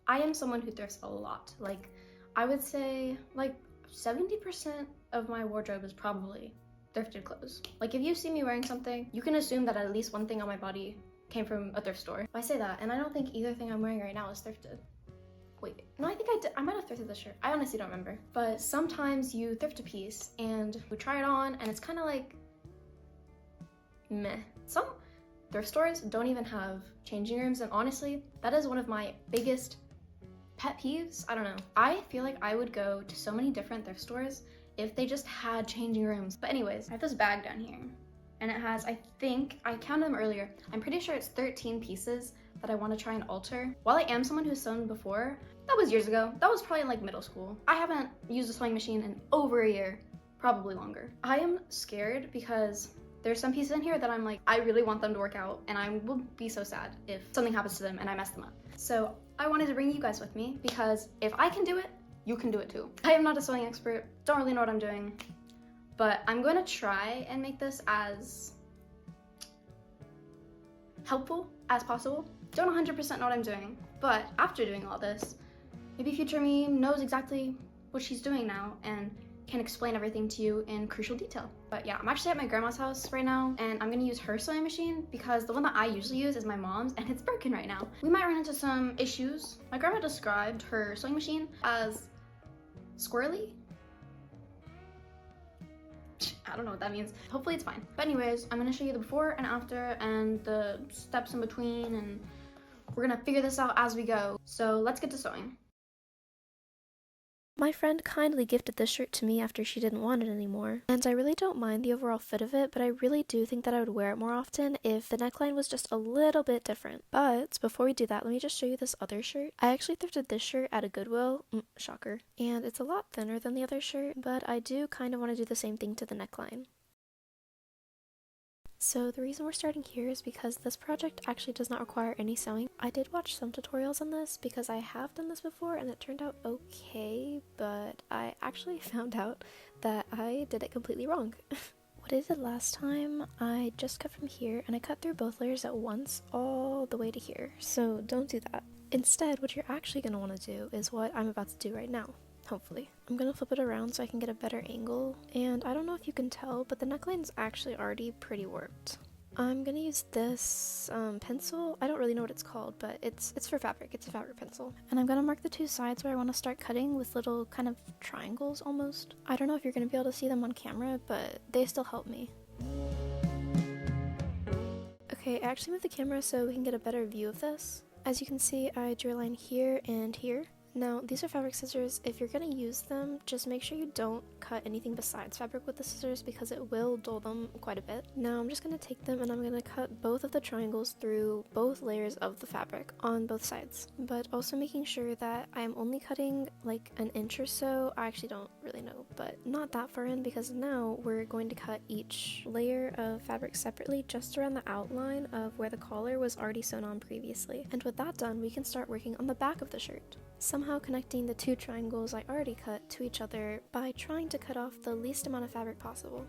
I am someone who thrifts a lot. Like, I would say like 70% of my wardrobe is probably thrifted clothes. Like, if you see me wearing something, you can assume that at least one thing on my body came from a thrift store. I say that, and I don't think either thing I'm wearing right now is thrifted. Wait, no, I think I did. I might have thrifted this shirt. I honestly don't remember. But sometimes you thrift a piece and you try it on and it's kind of like meh. Some thrift stores don't even have changing rooms, and honestly, that is one of my biggest pet peeves. I don't know. I feel like I would go to so many different thrift stores if they just had changing rooms. But anyways, I have this bag down here and it has, I think, I counted them earlier, I'm pretty sure it's 13 pieces that I want to try and alter. While I am someone who's sewn before, that was years ago. That was probably in like middle school. I haven't used a sewing machine in over a year, probably longer. I am scared because there's some pieces in here that I'm like, I really want them to work out, and I will be so sad if something happens to them and I mess them up. So I wanted to bring you guys with me because if I can do it, you can do it too. I am not a sewing expert, don't really know what I'm doing, but I'm going to try and make this as helpful as possible. Don't 100% know what I'm doing, but after doing all this, maybe future me knows exactly what she's doing now and can explain everything to you in crucial detail. But yeah, I'm actually at my grandma's house right now, and I'm gonna use her sewing machine because the one that I usually use is my mom's, and it's broken right now. We might run into some issues. My grandma described her sewing machine as squirrely. I don't know what that means. Hopefully it's fine. But anyways, I'm gonna show you the before and after and the steps in between, and we're gonna figure this out as we go. So let's get to sewing. My friend kindly gifted this shirt to me after she didn't want it anymore, and I really don't mind the overall fit of it, but I really do think that I would wear it more often if the neckline was just a little bit different. But before we do that, let me just show you this other shirt. I actually thrifted this shirt at a Goodwill, shocker, and it's a lot thinner than the other shirt, but I do kind of want to do the same thing to the neckline. So the reason we're starting here is because this project actually does not require any sewing. I did watch some tutorials on this because I have done this before and it turned out okay, but I actually found out that I did it completely wrong. What I did last time, I just cut from here and I cut through both layers at once all the way to here, so don't do that. Instead, what you're actually going to want to do is what I'm about to do right now. Hopefully. I'm gonna flip it around so I can get a better angle, and I don't know if you can tell, but the neckline's actually already pretty warped. I'm gonna use this pencil. I don't really know what it's called, but it's for fabric. It's a fabric pencil. And I'm gonna mark the two sides where I want to start cutting with little kind of triangles almost. I don't know if you're gonna be able to see them on camera, but they still help me. Okay, I actually moved the camera so we can get a better view of this. As you can see, I drew a line here and here. Now, these are fabric scissors. If you're going to use them, just make sure you don't cut anything besides fabric with the scissors because it will dull them quite a bit. Now, I'm just going to take them and I'm going to cut both of the triangles through both layers of the fabric on both sides, but also making sure that I'm only cutting like an inch or so. I actually don't really know, but not that far in, because now we're going to cut each layer of fabric separately just around the outline of where the collar was already sewn on previously. And with that done, we can start working on the back of the shirt, somehow connecting the two triangles I already cut to each other by trying to cut off the least amount of fabric possible.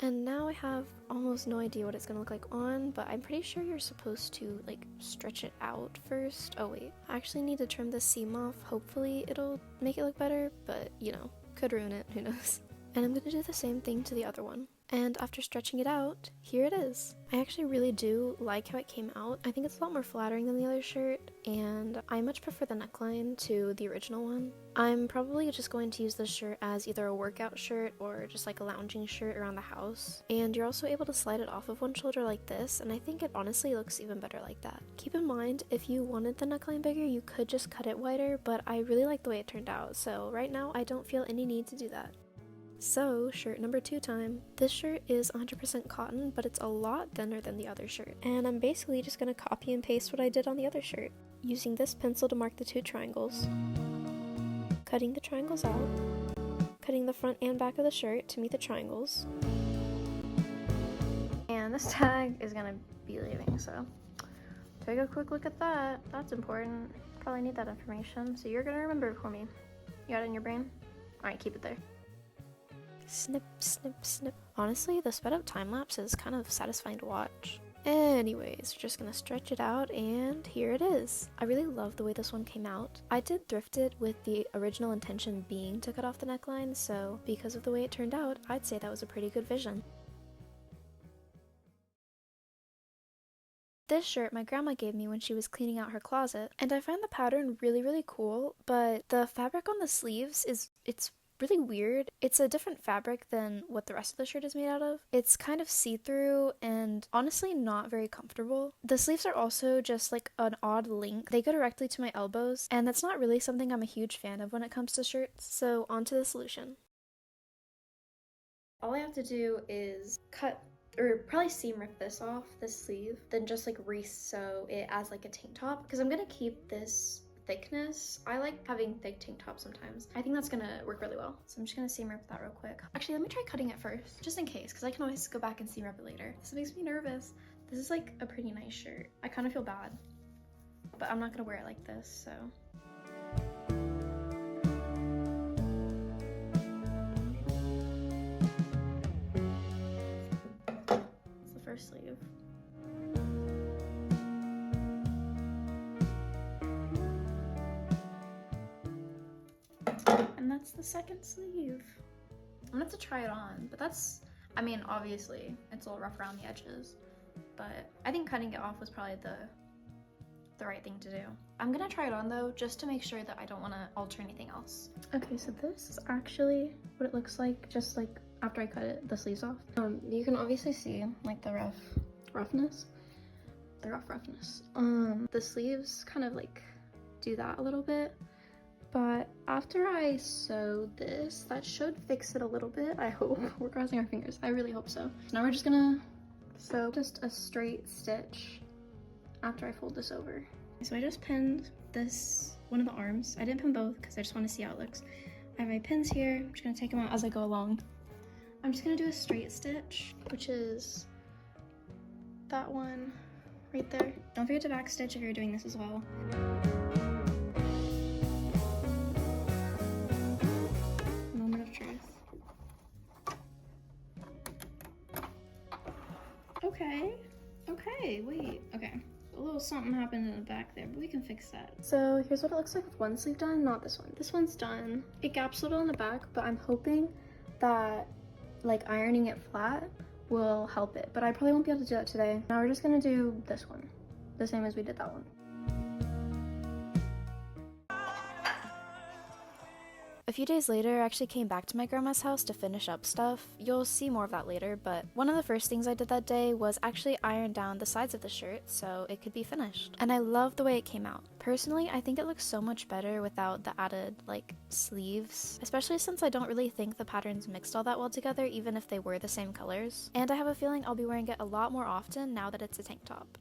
And now I have almost no idea what it's gonna look like on, but I'm pretty sure you're supposed to like stretch it out first. Oh wait, I actually need to trim the seam off. Hopefully it'll make it look better, but you know, could ruin it, who knows. And I'm gonna do the same thing to the other one. And after stretching it out, here it is. I actually really do like how it came out. I think it's a lot more flattering than the other shirt, and I much prefer the neckline to the original one. I'm probably just going to use this shirt as either a workout shirt or just like a lounging shirt around the house. And you're also able to slide it off of one shoulder like this, and I think it honestly looks even better like that. Keep in mind, if you wanted the neckline bigger, you could just cut it wider, but I really like the way it turned out, so right now I don't feel any need to do that. So, shirt number 2 time. This shirt is 100% cotton, but it's a lot thinner than the other shirt. And I'm basically just going to copy and paste what I did on the other shirt, using this pencil to mark the two triangles, cutting the triangles out, cutting the front and back of the shirt to meet the triangles. And this tag is going to be leaving, so take a quick look at that. That's important. Probably need that information, so you're going to remember it for me. You got it in your brain? Alright, keep it there. Snip, snip, snip. Honestly, the sped up time lapse is kind of satisfying to watch. Anyways, we're just gonna stretch it out, and here it is. I really love the way this one came out. I did thrift it with the original intention being to cut off the neckline, so because of the way it turned out, I'd say that was a pretty good vision. This shirt my grandma gave me when she was cleaning out her closet, and I find the pattern really cool, but the fabric on the sleeves it's really weird. It's a different fabric than what the rest of the shirt is made out of. It's kind of see-through and honestly not very comfortable. The sleeves are also just like an odd length. They go directly to my elbows, and that's not really something I'm a huge fan of when it comes to shirts. So on to the solution. All I have to do is cut or probably seam rip this off, this sleeve, then just like re-sew it as like a tank top, because I'm gonna keep this thickness. I like having thick tank tops sometimes. I think that's gonna work really well. So I'm just gonna seam rip that real quick. Actually, let me try cutting it first, just in case, because I can always go back and seam rip it later. This makes me nervous. This is like a pretty nice shirt. I kind of feel bad, but I'm not gonna wear it like this, so. It's the first sleeve. And that's the second sleeve. I'm gonna have to try it on, but that's, I mean, obviously it's a little rough around the edges, but I think cutting it off was probably the right thing to do. I'm gonna try it on though, just to make sure that I don't want to alter anything else. Okay, so this is actually what it looks like, just like after I cut it, the sleeves off. You can obviously see like the roughness. The sleeves kind of like do that a little bit. But after I sew this, that should fix it a little bit, I hope. We're crossing our fingers. I really hope so. So now we're just gonna sew just a straight stitch after I fold this over. So I just pinned this, one of the arms. I didn't pin both because I just want to see how it looks. I have my pins here. I'm just gonna take them out as I go along. I'm just gonna do a straight stitch, which is that one right there. Don't forget to back stitch if you're doing this as well. Okay, wait, okay. A little something happened in the back there, but we can fix that. So here's what it looks like with one sleeve done, not this one. This one's done. It gaps a little in the back, but I'm hoping that like ironing it flat will help it, but I probably won't be able to do that today. Now we're just gonna do this one, the same as we did that one. A few days later, I actually came back to my grandma's house to finish up stuff. You'll see more of that later, but one of the first things I did that day was actually iron down the sides of the shirt so it could be finished. And I love the way it came out. Personally, I think it looks so much better without the added, like, sleeves, especially since I don't really think the patterns mixed all that well together even if they were the same colors. And I have a feeling I'll be wearing it a lot more often now that it's a tank top.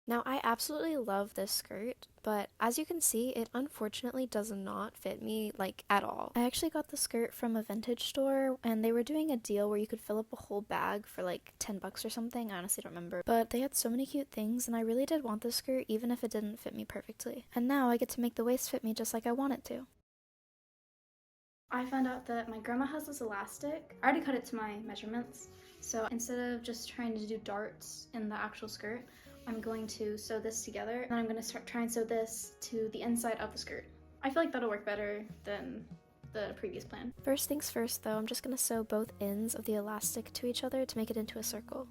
Now, I absolutely love this skirt, but as you can see, it unfortunately does not fit me, like, at all. I actually got the skirt from a vintage store, and they were doing a deal where you could fill up a whole bag for like 10 bucks or something. I honestly don't remember. But they had so many cute things, and I really did want this skirt even if it didn't fit me perfectly. And now I get to make the waist fit me just like I want it to. I found out that my grandma has this elastic. I already cut it to my measurements, so instead of just trying to do darts in the actual skirt, I'm going to sew this together, and then I'm going to try and sew this to the inside of the skirt. I feel like that'll work better than the previous plan. First things first though, I'm just going to sew both ends of the elastic to each other to make it into a circle.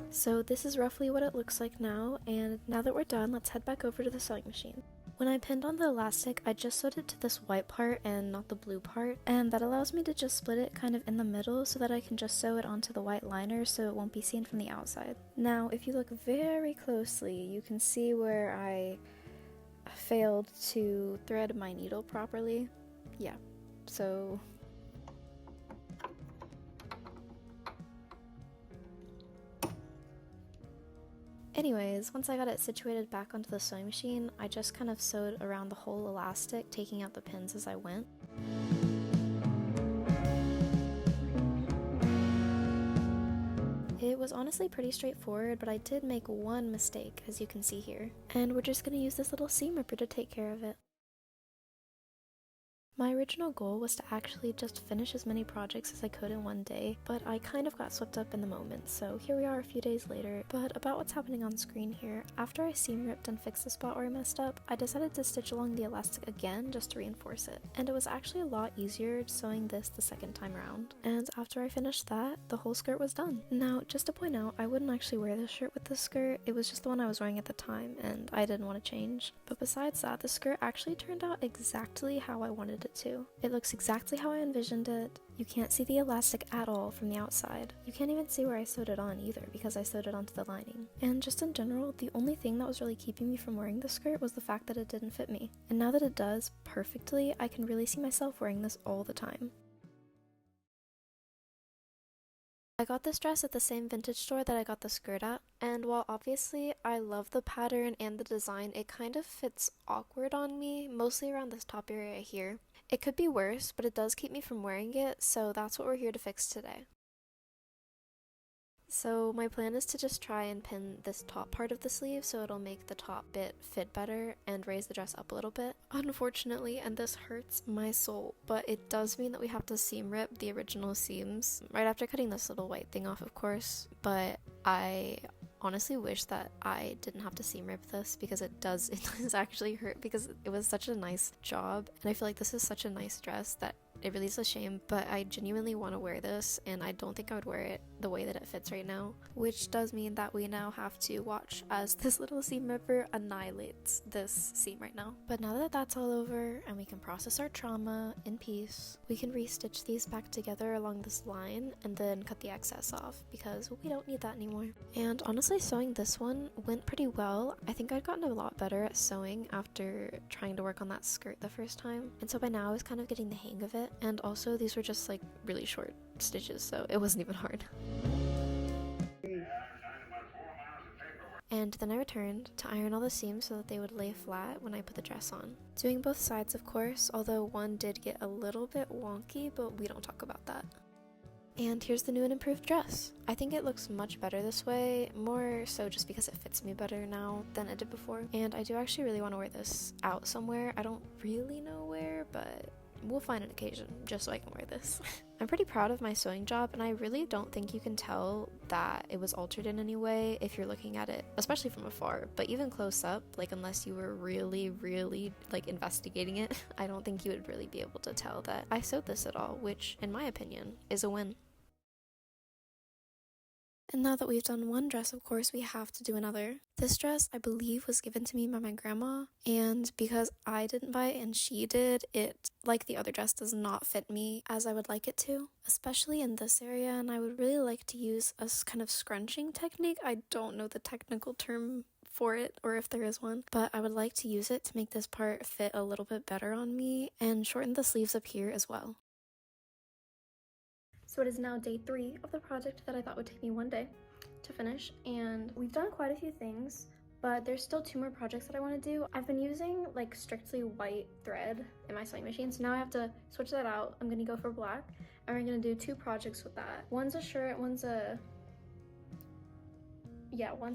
So this is roughly what it looks like now, and now that we're done, let's head back over to the sewing machine. When I pinned on the elastic, I just sewed it to this white part and not the blue part, and that allows me to just split it kind of in the middle so that I can just sew it onto the white liner so it won't be seen from the outside. Now, if you look very closely, you can see where I failed to thread my needle properly. Yeah, so anyways, once I got it situated back onto the sewing machine, I just kind of sewed around the whole elastic, taking out the pins as I went. It was was honestly pretty straightforward, but I did make one mistake, as you can see here. And we're just gonna use this little seam ripper to take care of it. My original goal was to actually just finish as many projects as I could in one day, but I kind of got swept up in the moment, so here we are a few days later. But about what's happening on screen here, after I seam ripped and fixed the spot where I messed up, I decided to stitch along the elastic again just to reinforce it. And it was actually a lot easier sewing this the second time around. And after I finished that, the whole skirt was done. Now, just to point out, I wouldn't actually wear this shirt with this skirt, it was just the one I was wearing at the time, and I didn't want to change. But besides that, the skirt actually turned out exactly how I wanted it to. It looks exactly how I envisioned it. You can't see the elastic at all from the outside. You can't even see where I sewed it on either because I sewed it onto the lining. And just in general, the only thing that was really keeping me from wearing this skirt was the fact that it didn't fit me. And now that it does perfectly, I can really see myself wearing this all the time. I got this dress at the same vintage store that I got the skirt at, and while obviously I love the pattern and the design, it kind of fits awkward on me, mostly around this top area here. It could be worse, but it does keep me from wearing it, so that's what we're here to fix today. So my plan is to just try and pin this top part of the sleeve so it'll make the top bit fit better and raise the dress up a little bit. Unfortunately, and this hurts my soul, but it does mean that we have to seam rip the original seams right after cutting this little white thing off, of course, but I honestly wish that I didn't have to seam rip this because it does actually hurt because it was such a nice job, and I feel like this is such a nice dress that it really is a shame, but I genuinely want to wear this and I don't think I would wear it the way that it fits right now, which does mean that we now have to watch as this little seam ripper annihilates this seam right now. But now that that's all over and we can process our trauma in peace, we can restitch these back together along this line and then cut the excess off because we don't need that anymore. And honestly, sewing this one went pretty well. I think I'd gotten a lot better at sewing after trying to work on that skirt the first time, and so by now I was kind of getting the hang of it. And also these were just like really short stitches, so it wasn't even hard. And then I returned to iron all the seams so that they would lay flat when I put the dress on. Doing both sides, of course, although one did get a little bit wonky, but we don't talk about that. And here's the new and improved dress. I think it looks much better this way, more so just because it fits me better now than it did before. And I do actually really want to wear this out somewhere. I don't really know where, but we'll find an occasion just so I can wear this. I'm pretty proud of my sewing job, and I really don't think you can tell that it was altered in any way if you're looking at it, especially from afar, but even close up, like unless you were really like investigating it, I don't think you would really be able to tell that I sewed this at all, which in my opinion is a win. And now that we've done one dress, of course, we have to do another. This dress, I believe, was given to me by my grandma, and because I didn't buy it and she did, it, like the other dress, does not fit me as I would like it to, especially in this area, and I would really like to use a kind of scrunching technique. I don't know the technical term for it, or if there is one, but I would like to use it to make this part fit a little bit better on me and shorten the sleeves up here as well. So it is now day 3 of the project that I thought would take me one day to finish, and we've done quite a few things, but there's still 2 more projects that I want to do. I've been using like strictly white thread in my sewing machine, so now I have to switch that out. I'm gonna go for black, and we're gonna do 2 projects with that. One's a shirt, one's a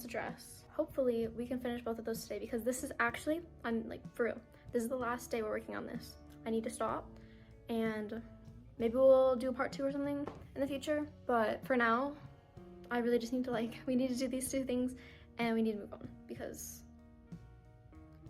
dress. Hopefully we can finish both of those today because this is actually, I'm like, for real, this is the last day we're working on this. I need to stop, and maybe we'll do a part 2 or something in the future, but for now, I really just need to we need to do these 2 things and we need to move on because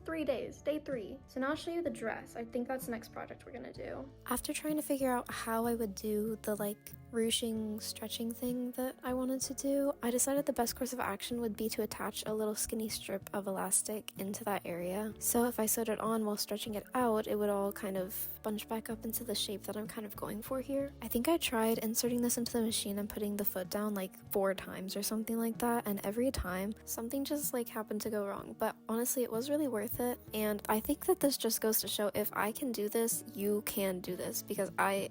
3 days, day 3. So now I'll show you the dress. I think that's the next project we're gonna do. After trying to figure out how I would do the ruching stretching thing that I wanted to do, I decided the best course of action would be to attach a little skinny strip of elastic into that area. So if I sewed it on while stretching it out, it would all kind of bunch back up into the shape that I'm kind of going for here. I think I tried inserting this into the machine and putting the foot down 4 times or something like that, and every time something just happened to go wrong, but honestly it was really worth it. And I think that this just goes to show if I can do this, you can do this, because I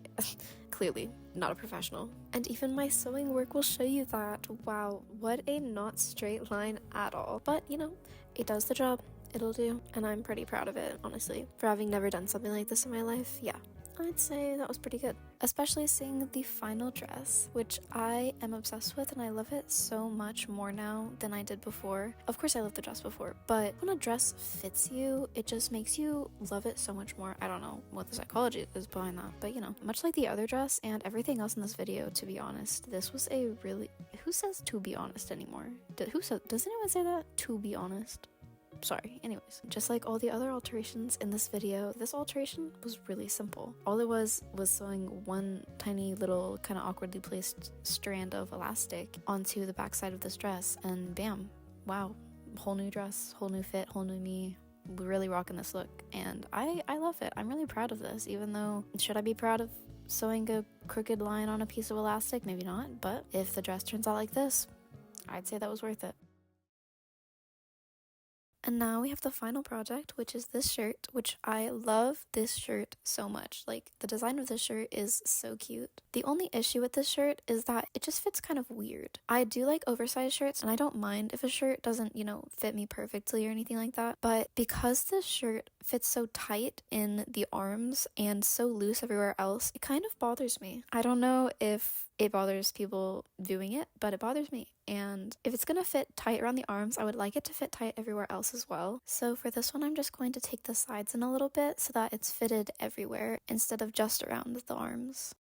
clearly not a professional. And even my sewing work will show you that. Wow, what a not straight line at all. But you know, it does the job. It'll do. And I'm pretty proud of it, honestly. For having never done something like this in my life, yeah, I'd say that was pretty good. Especially seeing the final dress, which I am obsessed with and I love it so much more now than I did before. Of course I loved the dress before, but when a dress fits you, it just makes you love it so much more. I don't know what the psychology is behind that, but you know, much like the other dress and everything else in this video, to be honest, this was a really... Who says to be honest anymore? Does anyone say that? To be honest? Sorry, anyways, just like all the other alterations in this video, this alteration was really simple. All it was sewing one tiny little kind of awkwardly placed strand of elastic onto the backside of this dress, and bam, wow, whole new dress, whole new fit, whole new me. We're really rocking this look, and I love it. I'm really proud of this, even though, should I be proud of sewing a crooked line on a piece of elastic? Maybe not, but if the dress turns out like this, I'd say that was worth it. And now we have the final project, which is this shirt, which I love this shirt so much. Like, the design of this shirt is so cute. The only issue with this shirt is that it just fits kind of weird. I do like oversized shirts, and I don't mind if a shirt doesn't, you know, fit me perfectly or anything like that. But because this shirt fits so tight in the arms and so loose everywhere else, it kind of bothers me. I don't know if it bothers people viewing it, but it bothers me. And if it's gonna fit tight around the arms, I would like it to fit tight everywhere else as well. So for this one, I'm just going to take the sides in a little bit so that it's fitted everywhere instead of just around the arms.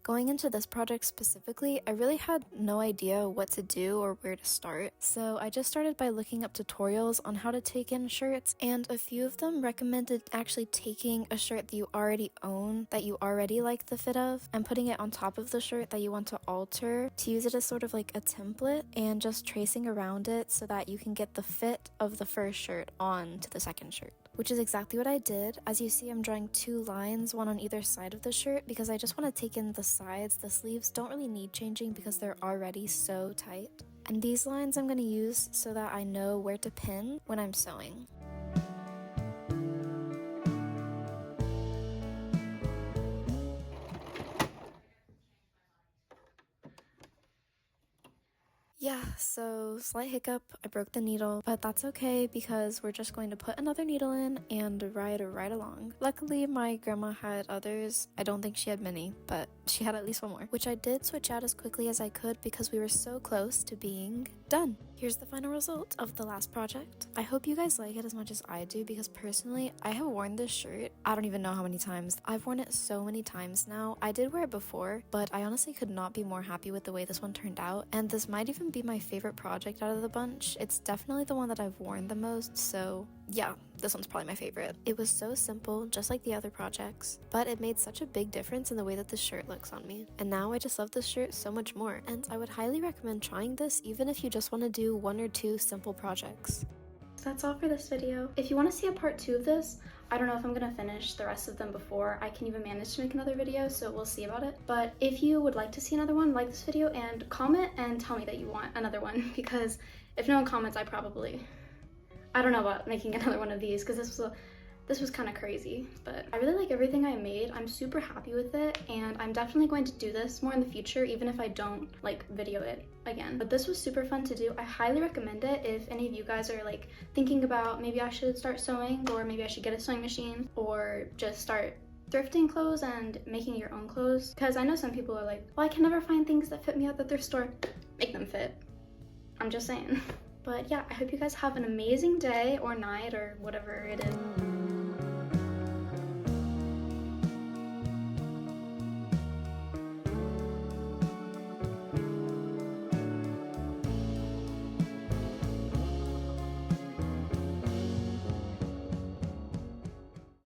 Going into this project specifically, I really had no idea what to do or where to start, so I just started by looking up tutorials on how to take in shirts, and a few of them recommended actually taking a shirt that you already own, that you already like the fit of, and putting it on top of the shirt that you want to alter to use it as sort of like a template, and just tracing around it so that you can get the fit of the first shirt on to the second shirt. Which is exactly what I did. As you see, I'm drawing 2 lines, one on either side of the shirt, because I just want to take in the sides. The sleeves don't really need changing because they're already so tight. And these lines I'm going to use so that I know where to pin when I'm sewing. Yeah, so slight hiccup, I broke the needle, but that's okay because we're just going to put another needle in and ride right along. Luckily, my grandma had others. I don't think she had many, but she had at least one more, which I did switch out as quickly as I could because we were so close to being done. Here's the final result of the last project. I hope you guys like it as much as I do because personally, I have worn this shirt, I don't even know how many times. I've worn it so many times now. I did wear it before, but I honestly could not be more happy with the way this one turned out, and this might even be my favorite project out of the bunch. It's definitely the one that I've worn the most, so yeah, this one's probably my favorite. It was so simple, just like the other projects, but it made such a big difference in the way that this shirt looks on me. And now I just love this shirt so much more, and I would highly recommend trying this even if you just want to do 1 or 2 simple projects. So that's all for this video. If you want to see a part 2 of this, I don't know if I'm gonna finish the rest of them before I can even manage to make another video, so we'll see about it. But if you would like to see another one, like this video and comment and tell me that you want another one, because if no one comments, I don't know about making another one of these because this was kind of crazy. But I really like everything I made. I'm super happy with it, and I'm definitely going to do this more in the future, even if I don't like video it again. But this was super fun to do. I highly recommend it if any of you guys are like thinking about maybe I should start sewing, or maybe I should get a sewing machine, or just start thrifting clothes and making your own clothes. Because I know some people are like, well, I can never find things that fit me at the thrift store. Make them fit. I'm just saying. But yeah, I hope you guys have an amazing day or night or whatever it is.